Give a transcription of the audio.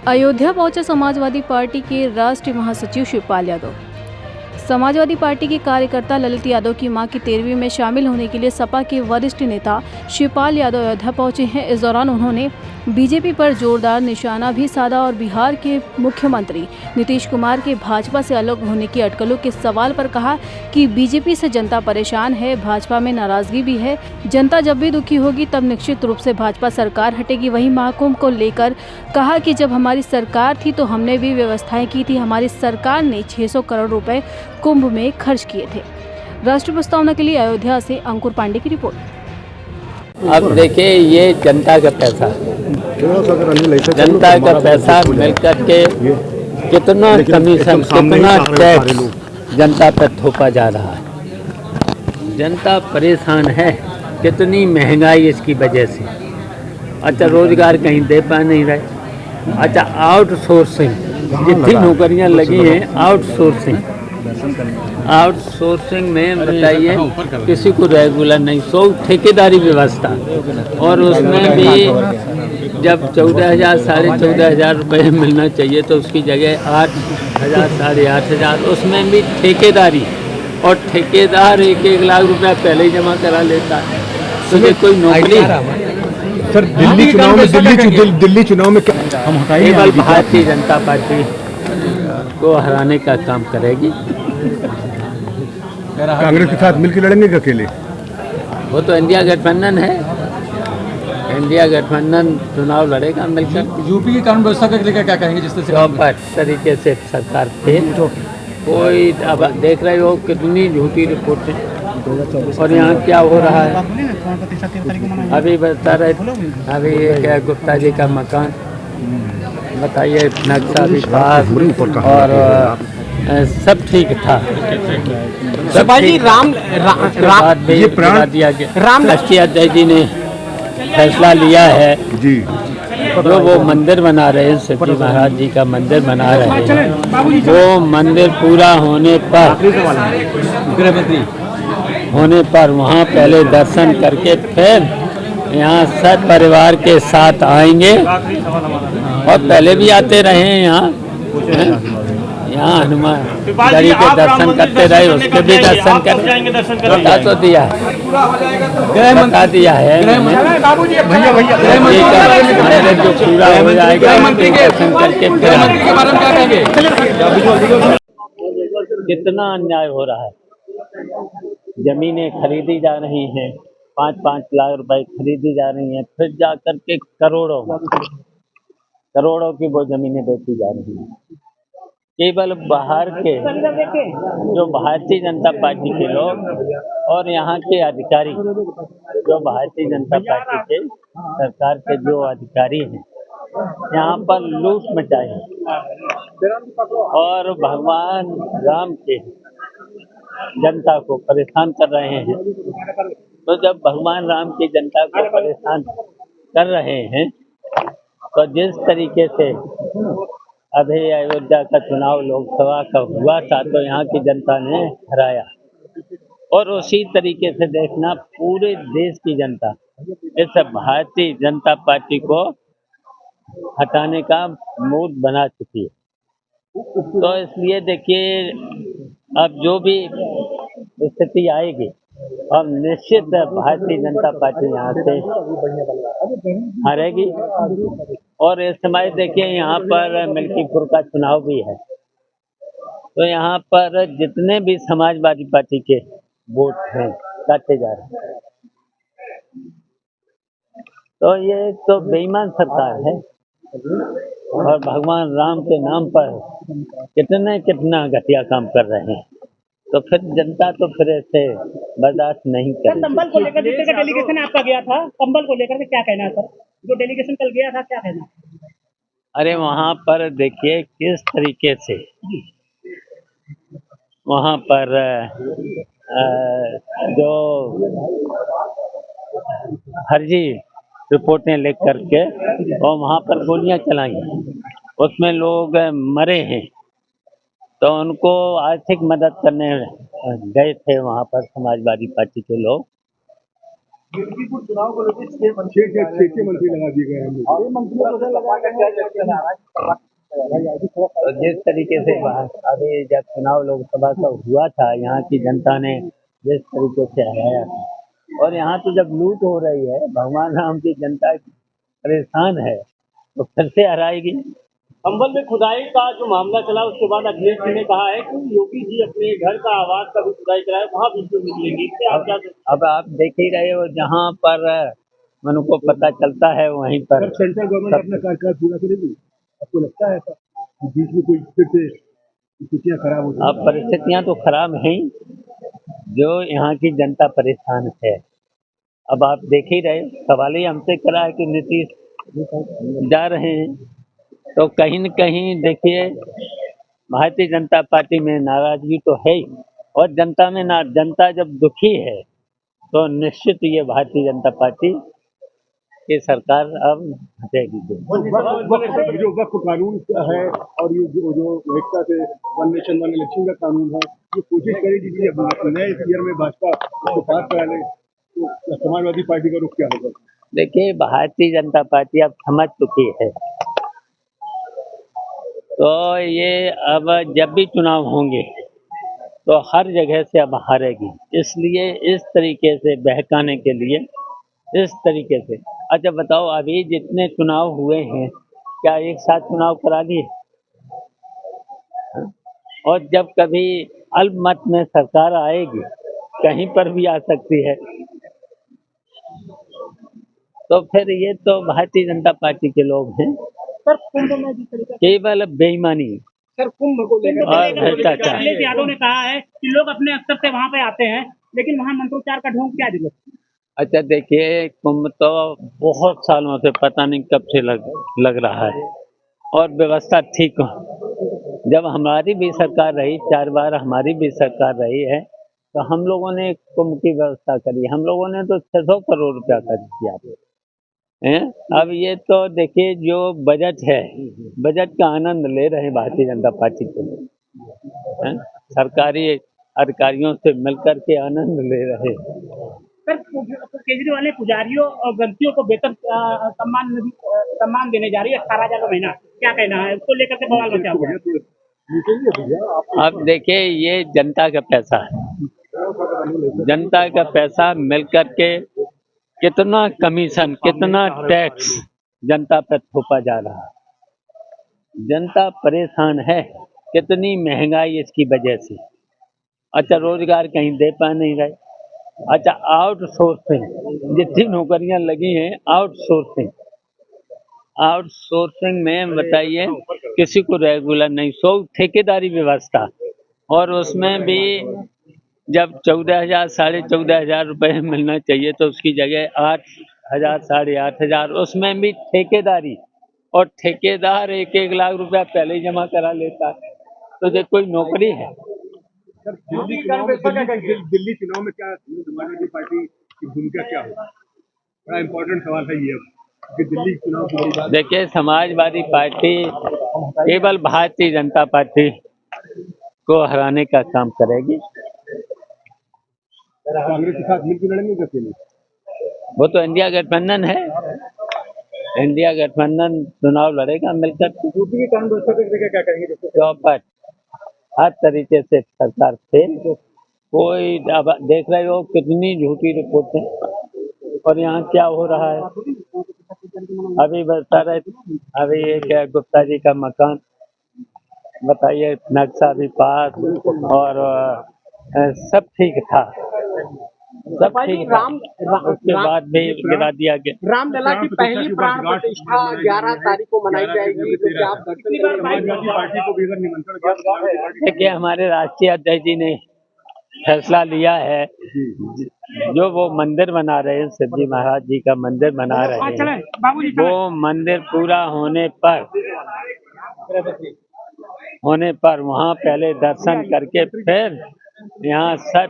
अयोध्या पहुंचे समाजवादी पार्टी के राष्ट्रीय महासचिव शिवपाल यादव। समाजवादी पार्टी के कार्यकर्ता ललित यादव की मां की 13वीं में शामिल होने के लिए सपा के वरिष्ठ नेता शिवपाल यादव अयोध्या पहुंचे हैं। इस दौरान उन्होंने बीजेपी पर जोरदार निशाना भी साधा और बिहार के मुख्यमंत्री नीतीश कुमार के भाजपा से अलग होने की अटकलों के सवाल पर कहा कि बीजेपी से जनता परेशान है, भाजपा में नाराजगी भी है। जनता जब भी दुखी होगी तब निश्चित रूप से भाजपा सरकार हटेगी। वहीं महाकुंभ को लेकर कहा कि जब हमारी सरकार थी तो हमने भी व्यवस्थाएं की थी। हमारी सरकार ने 600 करोड़ रुपए कुंभ में खर्च किए थे। राष्ट्रीय प्रस्तावना के लिए अयोध्या से अंकुर पांडे की रिपोर्ट। अब देखिए, ये जनता का पैसा, जनता का पैसा मिलकर के कितना कमीशन, कितना टैक्स जनता पर थोपा जा रहा है। जनता परेशान है, कितनी महंगाई इसकी वजह से। अच्छा, रोजगार कहीं दे पा नहीं रहे। अच्छा, आउटसोर्सिंग, जितनी नौकरियां लगी हैं आउटसोर्सिंग में बताइए, किसी को रेगुलर नहीं, सब ठेकेदारी व्यवस्था। और उसमें भी जब 14,000 साढ़े 14,000 रुपये मिलना चाहिए तो उसकी जगह 8,000 साढ़े 8,000, उसमें भी ठेकेदारी। और ठेकेदार 1-1 लाख रुपया पहले ही जमा करा लेता है। तो ये कोई नौकरी सर, दिल्ली चुनाव में हम केवल भारतीय जनता पार्टी को हराने का काम करेगी। कांग्रेस के साथ मिलकर लड़ेंगे अकेले? वो तो इंडिया गठबंधन है, इंडिया गठबंधन चुनाव लड़ेगा मिलकर। यूपी की कानून व्यवस्था को लेकर क्या कहेंगे? जिस तरह तरीके से सरकार थे, कोई अब देख रहे हो कितनी झूठी रिपोर्टें। और यहाँ क्या हो रहा है अभी बता रहे, अभी क्या गुप्ता जी का मकान बताइए, नक्शा भी पास और सब ठीक था। जी राम दिया गया। राष्ट्रीय अध्यक्ष जी ने फैसला लिया है जी, जो वो मंदिर बना रहे हैं, शिवजी महाराज जी का मंदिर बना रहे हैं, वो मंदिर पूरा होने पर वहाँ पहले दर्शन करके फिर यहाँ सब परिवार के साथ आएंगे। और पहले भी आते रहे हैं यहाँ हनुमान गढ़ी के दर्शन करते रहे, उसके भी दर्शन कर बता तो दिया है, बता दिया है मंदिर जो पूरा हो जाएगा दर्शन करके फिर। कितना अन्याय हो रहा है। जमीनें खरीदी जा रही हैं, 5-5 लाख रुपए खरीदी जा रही हैं, फिर जा करके करोड़ों की वो जमीनें बेची जा रही हैं। केवल बाहर के जो भारतीय जनता पार्टी के लोग और यहाँ के अधिकारी, जो भारतीय जनता पार्टी के सरकार के जो अधिकारी हैं, यहाँ पर लूट मचाई और भगवान राम के जनता को परेशान कर रहे हैं। तो जब भगवान राम की जनता को परेशान कर रहे हैं तो जिस तरीके से अभी अयोध्या का चुनाव लोकसभा का हुआ था तो यहाँ की जनता ने हराया, और उसी तरीके से देखना पूरे देश की जनता इस भारतीय जनता पार्टी को हटाने का मूड बना चुकी है। तो इसलिए देखिए, अब जो भी स्थिति आएगी, अब निश्चित भारतीय जनता पार्टी यहाँ से हारेगी। और इस समय देखिए, यहाँ पर मिल्कीपुर का चुनाव भी है, तो यहाँ पर जितने भी समाजवादी पार्टी के वोट हैं काटे जा रहे हैं। तो ये तो बेईमान सरकार है और भगवान राम के नाम पर कितना घटिया काम कर रहे हैं। तो फिर जनता तो फिर ऐसे बर्दाश्त नहीं करेगी। कंबल को लेकर जितने का डेलीगेशन आपका गया था, कंबल को लेकर के क्या कहना है सर? जो डेलीगेशन कल गया था, क्या कहना है? अरे वहाँ पर देखिए किस तरीके से वहाँ पर जो फर्जी रिपोर्टें लिख करके और वहाँ पर गोलियां चलाई, उसमें लोग मरे हैं। तो उनको आर्थिक मदद करने गए थे वहाँ पर समाजवादी पार्टी के लोग, चुनाव को लेकर 6 मंत्री लगा दिए गए हैं। तो जिस तरीके से अभी जब चुनाव लोकसभा का हुआ था, यहाँ की जनता ने जिस तरीके से हराया था, और यहाँ तो जब लूट हो रही है, भगवान राम की जनता परेशान है, तो फिर से हराएगी। कंबल में खुदाई का जो मामला चला उसके बाद अखिलेश जी ने कहा है कि योगी जी अपने घर का आवास का भी खुदाई कराए, वहाँ बिल्कुल निकलेंगे। इससे आप क्या अब आप देख ही रहे हो, जहाँ पर मन को पता चलता है वहीं पर सेंट्रल गवर्नमेंट अपना कार्यकाल पूरा करेगी, आपको लगता है ऐसा? बीच में कोई फिर से स्थितियाँ खराब हो अब परिस्थितियां तो खराब हैं ही, जो यहाँ की जनता परेशान है। अब आप देख ही रहे, सवाल ही हमसे करा है कि नीतीश जा रहे हैं, तो कहीं न कहीं देखिए भारतीय जनता पार्टी में नाराजगी तो है ही, और जनता में ना, जनता जब दुखी है तो निश्चित ये भारतीय जनता पार्टी की सरकार अब हटेगी। जो वक्फ कानून है और ये जो एकता से वन नेशन वन इलेक्शन का कानून है, ये कोशिश करेगी कि अब नए ईयर में भाजपा इसको पास करा ले, तो समाजवादी पार्टी का रुख क्या होगा? देखिए भारतीय जनता पार्टी अब समझ चुकी है, तो ये अब जब भी चुनाव होंगे तो हर जगह से अब हारेगी, इसलिए इस तरीके से बहकाने के लिए इस तरीके से। अच्छा बताओ, अभी जितने चुनाव हुए हैं क्या एक साथ चुनाव करा दिए? और जब कभी अल्पमत में सरकार आएगी, कहीं पर भी आ सकती है, तो फिर ये तो भारतीय जनता पार्टी के लोग हैं, सर कुंभ में जिस तरीके केवल बेईमानी सर कुंभ को लेकर और भ्रष्टाचार। अखिलेश यादव ने कहा है कि लोग अपने स्तर से वहाँ पे आते हैं, लेकिन वहाँ मंत्रोच्चार का ढोंग क्या जरूरत? अच्छा देखिए, कुंभ तो बहुत सालों से पता नहीं कब से लग रहा है, और व्यवस्था ठीक हो। जब हमारी भी सरकार रही, 4 बार हमारी भी सरकार रही है, तो हम लोगों ने कुंभ की व्यवस्था करी। हम लोगों ने तो 600 करोड़ रुपया खर्च किया है। अब ये तो देखिए, जो बजट है, बजट का आनंद ले रहे हैं भारतीय जनता पार्टी के लोग, सरकारी अधिकारियों से मिलकर के आनंद ले रहे हैं। सर केजरीवाल ने पुजारियों और ग्रंथियों को बेहतर सम्मान देने जा रही है, 18,000 का महीना, क्या कहना है उसको लेकर के? बवाल मचा हुआ है। अब देखिए, ये जनता का पैसा है, जनता का पैसा मिलकर के कितना कमीशन, कितना टैक्स जनता पर थोपा जा रहा है। जनता परेशान है, कितनी महंगाई इसकी वजह से। अच्छा रोजगार कहीं दे पा नहीं रहे। अच्छा आउटसोर्सिंग, जितनी नौकरियां लगी हैं आउटसोर्सिंग में बताइए किसी को रेगुलर नहीं, सो ठेकेदारी व्यवस्था, और उसमें भी जब 14,000 14,500 रुपये मिलना चाहिए तो उसकी जगह 8,000 8,500, उसमें भी ठेकेदारी, और ठेकेदार 1-1 लाख रुपया पहले ही जमा करा लेता है, तो ये कोई नौकरी है? दिल्ली चुनाव में क्या समाजवादी पार्टी की भूमिका क्या होगी? बड़ा इम्पोर्टेंट सवाल है ये कि दिल्ली चुनाव की बड़ी बात। देखिए समाजवादी पार्टी केवल भारतीय जनता पार्टी को हराने का काम करेगी। कांग्रेस के साथ मिलकर लड़ेंगे अकेले? वो तो इंडिया गठबंधन है, इंडिया गठबंधन चुनाव लड़ेगा मिलकर। यूपी की कानून व्यवस्था को लेकर क्या कहेंगे? चौपट, हर तरीके से सरकार फेल। कोई अब देख रहे हो कितनी झूठी रिपोर्टें, और यहाँ क्या हो रहा है। अभी बता रहे, अभी एक गुप्ता जी का मकान, बताइए नक्शा भी पास और सब ठीक था, सब ठीक था, उसके बाद भी गिरा दिया गया। रामलला की पहली प्राण प्रतिष्ठा 11 तारीख को मनाई जाएगी, तो क्या आप समाजवादी पार्टी को भी अगर निमंत्रण? देखिए हमारे राष्ट्रीय अध्यक्ष जी ने फैसला लिया है, जो वो मंदिर बना रहे हैं, शिव जी महाराज जी का मंदिर बना रहे हैं, वो मंदिर पूरा होने पर वहाँ पहले दर्शन करके फिर यहाँ सब